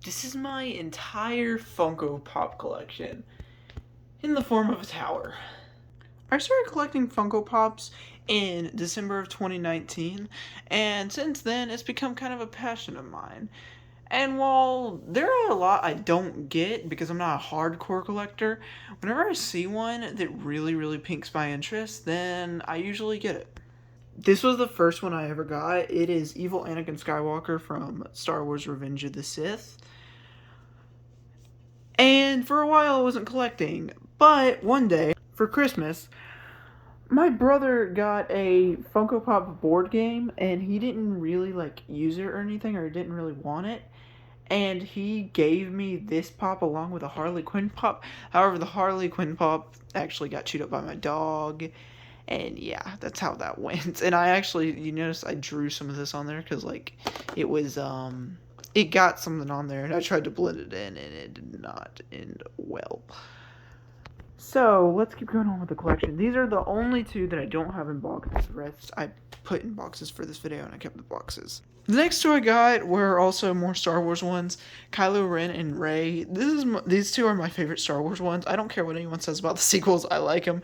This is my entire Funko Pop collection in the form of a tower. I started collecting Funko Pops in December of 2019, and since then it's become kind of a passion of mine. And while there are a lot I don't get because I'm not a hardcore collector, whenever I see one that really piques my interest, then I usually get it. This was the first one I ever got. It is Evil Anakin Skywalker from Star Wars Revenge of the Sith. And for a while I wasn't collecting, but one day, for Christmas, my brother got a Funko Pop board game, and he didn't really, use it or anything, or didn't really want it. And he gave me this pop along with a Harley Quinn pop. However, the Harley Quinn pop actually got chewed up by my dog. And yeah, that's how that went. And I actually, you notice I drew some of this on there because, it was, it got something on there. And I tried to blend it in, and it did not end well. So, let's keep going on with the collection. These are the only two that I don't have in boxes. The rest I put in boxes for this video, and I kept the boxes. The next two I got were also more Star Wars ones. Kylo Ren and Rey. These two are my favorite Star Wars ones. I don't care what anyone says about the sequels. I like them.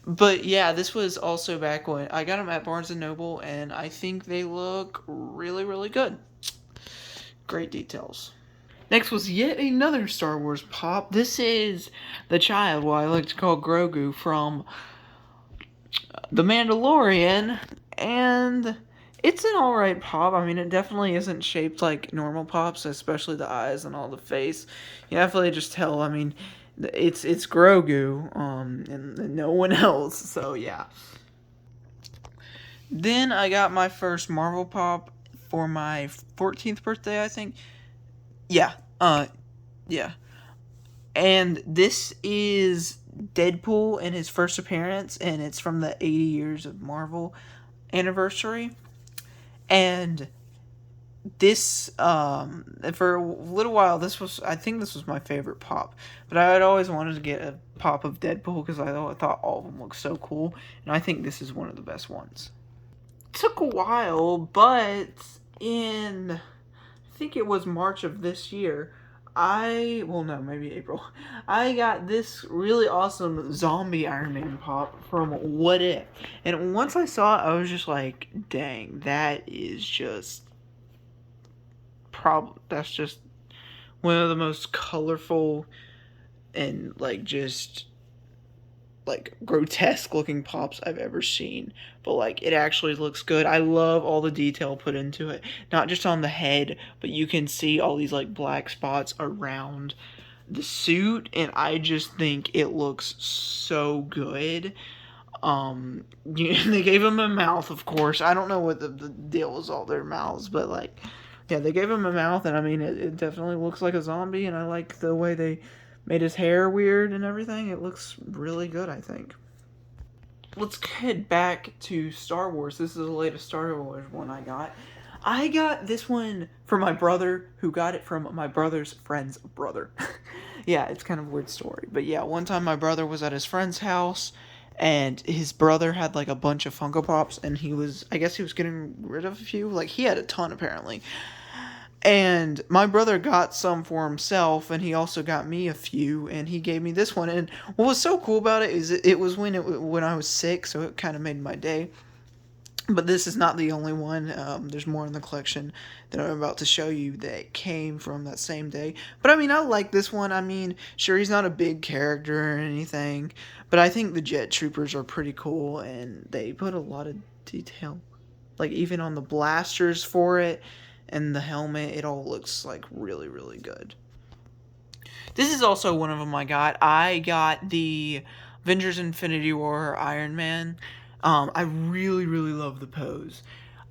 But yeah, this was also back when I got them at Barnes & Noble, and I think they look really good. Great details. Next was yet another Star Wars pop. This is the child, what I like to call Grogu, from The Mandalorian, and it's an alright pop. I mean, it definitely isn't shaped like normal pops, especially the eyes and all the face. You definitely just tell, I mean, it's Grogu, and no one else, so yeah. Then I got my first Marvel pop for my 14th birthday, I think. Yeah, yeah. And this is Deadpool in his first appearance, and it's from the 80 years of Marvel anniversary. And this, for a little while, I think this was my favorite pop. But I had always wanted to get a pop of Deadpool because I thought all of them looked so cool. And I think this is one of the best ones. It took a while, but I think it was March of this year, maybe April, I got this really awesome zombie Iron Man pop from What If. And once I saw it, I was just like, dang, that's just one of the most colorful and grotesque looking pops I've ever seen. But it actually looks good. I love all the detail put into it. Not just on the head, but you can see all these black spots around the suit, and I just think it looks so good. They gave him a mouth, of course. I don't know what the deal is all their mouths, but yeah, they gave him a mouth, and I mean it definitely looks like a zombie, and I like the way they made his hair weird and everything. It looks really good, I think. Let's head back to Star Wars. This is the latest Star Wars one I got. I got this one from my brother, who got it from my brother's friend's brother. Yeah, it's kind of a weird story. But yeah, one time my brother was at his friend's house, and his brother had a bunch of Funko Pops, and I guess he was getting rid of a few. He had a ton, apparently. And my brother got some for himself, and he also got me a few, and he gave me this one. And what was so cool about it is it was when I was sick, so it kind of made my day. But this is not the only one. There's more in the collection that I'm about to show you that came from that same day. But I mean, I like this one. I mean, sure, he's not a big character or anything, but I think the Jet Troopers are pretty cool, and they put a lot of detail, even on the blasters for it. And the helmet, it all looks really good. This is also one of them I got. I got the Avengers Infinity War Iron Man. I really love the pose.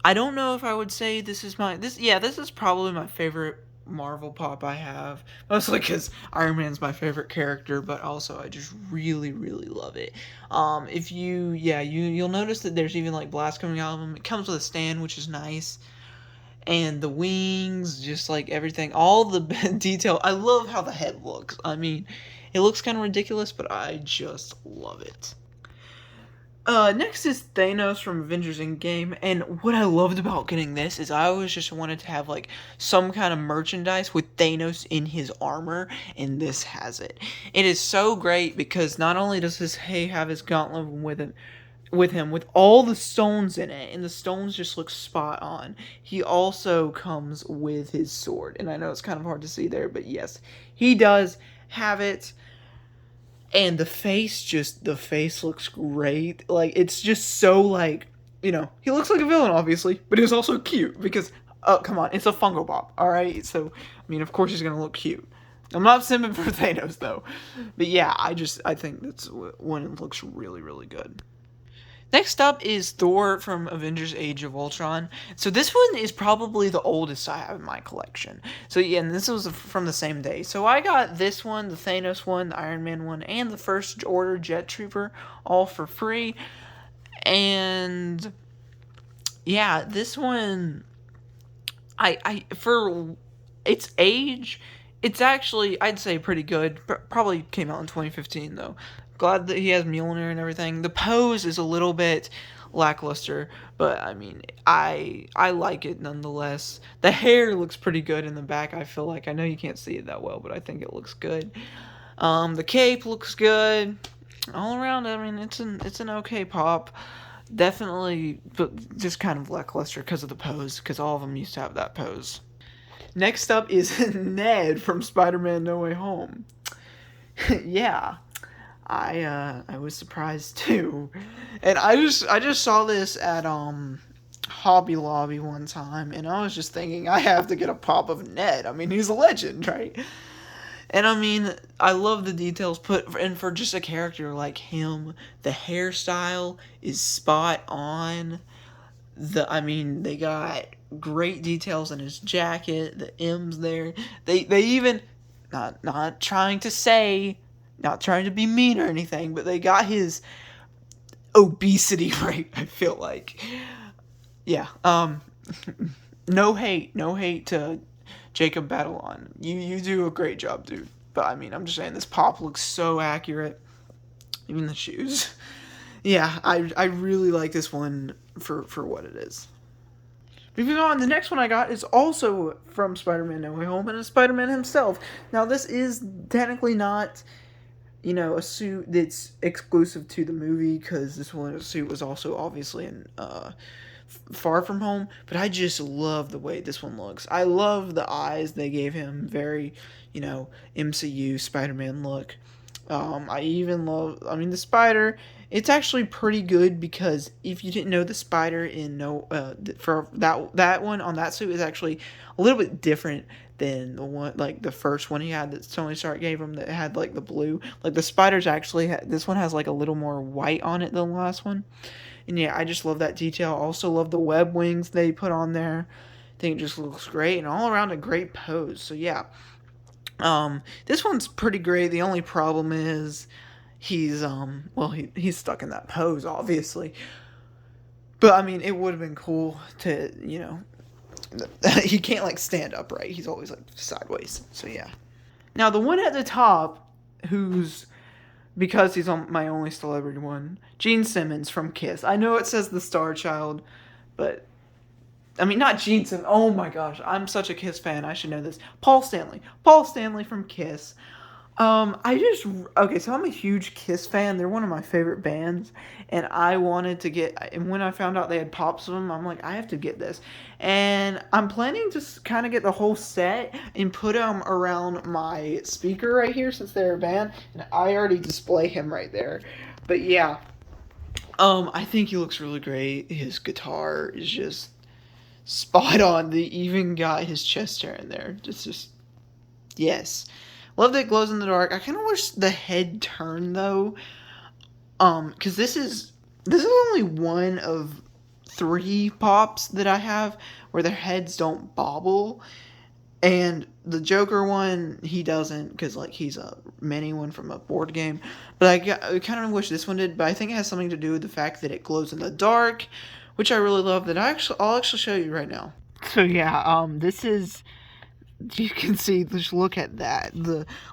I don't know if I would say this is probably my favorite Marvel pop I have. Mostly because Iron Man's my favorite character, but also I just really love it. If you'll notice that there's even blast coming out of him. It comes with a stand, which is nice. And the wings, just everything, all the detail. I love how the head looks. I mean, it looks kind of ridiculous, but I just love it. Next is Thanos from Avengers Endgame, and what I loved about getting this is I always just wanted to have like some kind of merchandise with Thanos in his armor, and this has it. It is so great because not only does this have his gauntlet with him with all the stones in it, and the stones just look spot on. He also comes with his sword, and I know it's kind of hard to see there, but yes, he does have it. And the face looks great. Like, it's just so, like, he looks like a villain, obviously, but he's also cute because, oh, come on, it's a Funko Pop, all right? So, I mean, of course he's gonna look cute. I'm not simping for Thanos though, but yeah, I think that's when it looks really, really good. Next up is Thor from Avengers Age of Ultron. So this one is probably the oldest I have in my collection. So yeah, and this was from the same day. So I got this one, the Thanos one, the Iron Man one, and the First Order Jet Trooper all for free. And yeah, this one I for its age, it's actually, I'd say, pretty good. Probably came out in 2015 though. Glad that he has Mjolnir and everything. The pose is a little bit lackluster, but I mean, I like it nonetheless. The hair looks pretty good in the back. I feel like, I know you can't see it that well, but I think it looks good. The cape looks good. All around, I mean, it's an okay pop. Definitely, but just kind of lackluster because of the pose, because all of them used to have that pose. Next up is Ned from Spider-Man No Way Home. Yeah, I was surprised too, and I just saw this at Hobby Lobby one time, and I was just thinking I have to get a pop of Ned. I mean, he's a legend, right? And I mean, I love the details put in for just a character like him. The hairstyle is spot on. I mean, they got great details in his jacket, the M's there. They even, not trying to say, not trying to be mean or anything, but they got his obesity rate, I feel like. Yeah. No hate to Jacob Batalon. You do a great job, dude. But I mean, I'm just saying this pop looks so accurate. Even the shoes. Yeah, I really like this one for what it is. Moving on, the next one I got is also from Spider-Man No Way Home, and it's Spider-Man himself. Now, this is technically not, a suit that's exclusive to the movie, because this one suit was also obviously in Far From Home, but I just love the way this one looks. I love the eyes they gave him, very, MCU Spider-Man look. I even love, I mean, the spider. It's actually pretty good because if you didn't know, the spider in for that one on that suit is actually a little bit different than the one, like the first one he had that Tony Stark gave him that had like the blue. Like the spiders actually this one has like a little more white on it than the last one. And yeah, I just love that detail. Also love the web wings they put on there. I think it just looks great and all around a great pose. So yeah. This one's pretty great. The only problem is he's stuck in that pose, obviously. But I mean, it would have been cool to, he can't like stand upright. He's always like sideways. So yeah. Now the one at the top, who's, because he's on my only celebrity one, Gene Simmons from Kiss. I know it says the Star Child, but I mean, not Gene Simmons. Oh my gosh, I'm such a Kiss fan. I should know this. Paul Stanley from Kiss. Okay, so I'm a huge Kiss fan. They're one of my favorite bands, and I wanted to get. And when I found out they had pops of them, I'm like, I have to get this. And I'm planning to kind of get the whole set and put them around my speaker right here, since they're a band. And I already display him right there. But yeah, I think he looks really great. His guitar is just spot on. They even got his chest hair in there. Just yes. Love that it glows in the dark. I kind of wish the head turned though, because this is only one of 3 pops that I have where their heads don't bobble, and the Joker one he doesn't, because like he's a mini one from a board game. But I kind of wish this one did. But I think it has something to do with the fact that it glows in the dark, which I really love. I'll actually show you right now. So yeah, this is you can see, just look at that.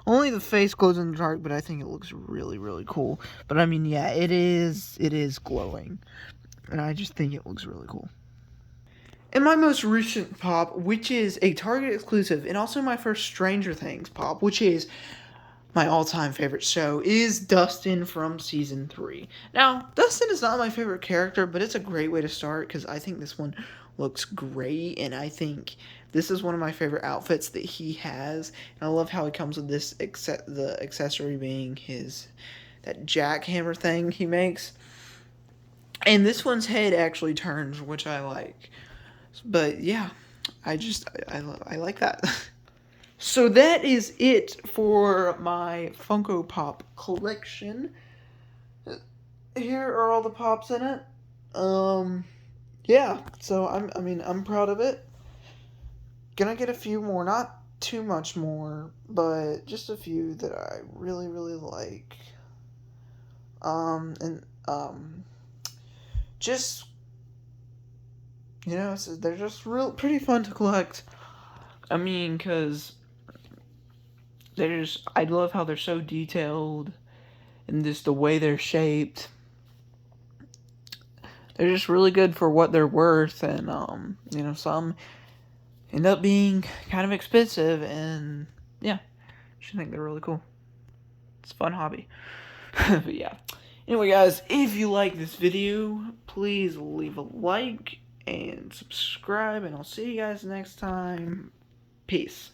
Only the face glows in the dark, but I think it looks really, really cool. But I mean, yeah, it is glowing, and I just think it looks really cool. And my most recent pop, which is a Target exclusive, and also my first Stranger Things pop, which is my all-time favorite show, is Dustin from season 3. Now, Dustin is not my favorite character, but it's a great way to start because I think this one looks great, and I think this is one of my favorite outfits that he has. And I love how he comes with this, the accessory being that jackhammer thing he makes. And this one's head actually turns, which I like. But yeah, I like that. So that is it for my Funko Pop collection. Here are all the pops in it. Yeah. So I'm proud of it. Gonna get a few more, not too much more, but just a few that I really, really like. And just, so they're just pretty fun to collect. I mean, cause I love how they're so detailed, and just the way they're shaped. They're just really good for what they're worth, and some end up being kind of expensive, and yeah, I think they're really cool. It's a fun hobby. But yeah. Anyway, guys, if you like this video, please leave a like and subscribe, and I'll see you guys next time. Peace.